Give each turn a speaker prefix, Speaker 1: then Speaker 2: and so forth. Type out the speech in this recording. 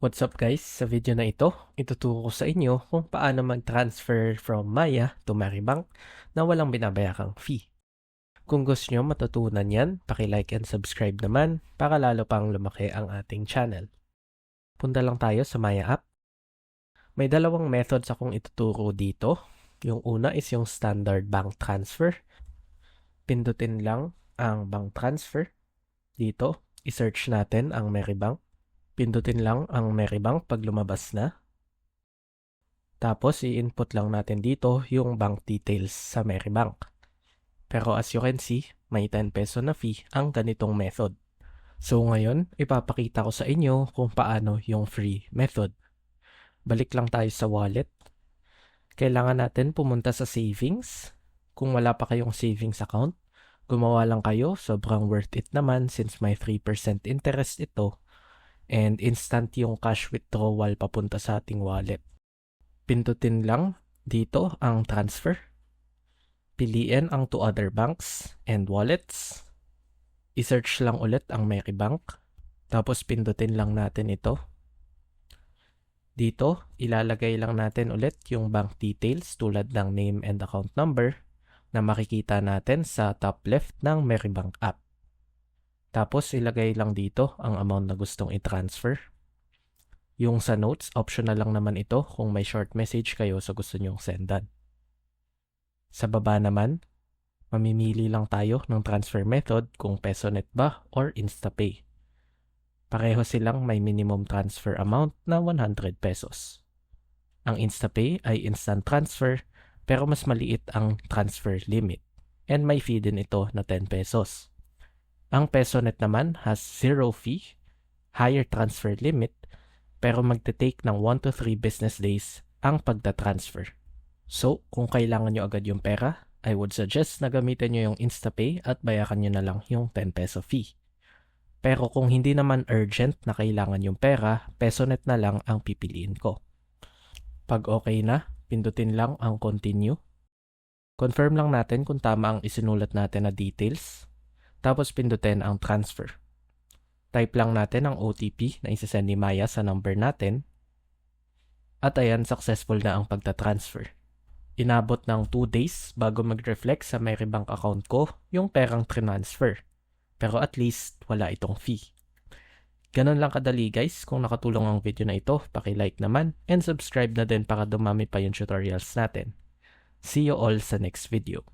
Speaker 1: What's up guys? Sa video na ito, ituturo ko sa inyo kung paano mag-transfer from Maya to Maribank na walang binabayarang fee. Kung gusto nyo matutunan yan, paki-like and subscribe naman para lalo pang lumaki ang ating channel. Punta lang tayo sa Maya app. May dalawang methods akong ituturo dito. Yung una is yung standard bank transfer. Pindutin lang ang bank transfer. Dito, isearch natin ang Maribank. Pindutin lang ang Maribank pag lumabas na. Tapos, i-input lang natin dito yung bank details sa Maribank. Pero as you can see, may 10 peso na fee ang ganitong method. So ngayon, ipapakita ko sa inyo kung paano yung free method. Balik lang tayo sa wallet. Kailangan natin pumunta sa savings. Kung wala pa kayong savings account, gumawa lang kayo. Sobrang worth it naman since may 3% interest ito. And instant yung cash withdrawal papunta sa ating wallet. Pindutin lang dito ang transfer. Piliin ang to other banks and wallets. I-search lang ulit ang Maribank. Tapos pindutin lang natin ito. Dito, ilalagay lang natin ulit yung bank details tulad ng name and account number na makikita natin sa top left ng Maribank app. Tapos, ilagay lang dito ang amount na gustong i-transfer. Yung sa notes, optional lang naman ito kung may short message kayo sa gusto nyong sendan. Sa baba naman, mamimili lang tayo ng transfer method kung PesoNet ba or InstaPay. Pareho silang may minimum transfer amount na 100 pesos. Ang InstaPay ay instant transfer pero mas maliit ang transfer limit and may fee din ito na 10 pesos. Ang PesoNet naman has zero fee, higher transfer limit, pero magte-take ng 1 to 3 business days ang pagta-transfer. So, kung kailangan nyo agad yung pera, I would suggest na gamitin nyo yung InstaPay at bayaran nyo na lang yung 10 peso fee. Pero kung hindi naman urgent na kailangan yung pera, PesoNet na lang ang pipiliin ko. Pag okay na, pindutin lang ang continue. Confirm lang natin kung tama ang isinulat natin na details. Tapos pindutin ang transfer. Type lang natin ang OTP na isasend ni Maya sa number natin. At ayan, successful na ang pagta-transfer. Inabot ng 2 days bago mag-reflect sa Maribank account ko yung perang transfer. Pero at least wala itong fee. Ganun lang kadali guys. Kung nakatulong ang video na ito, paki-like naman and subscribe na din para dumami pa yung tutorials natin. See you all sa next video.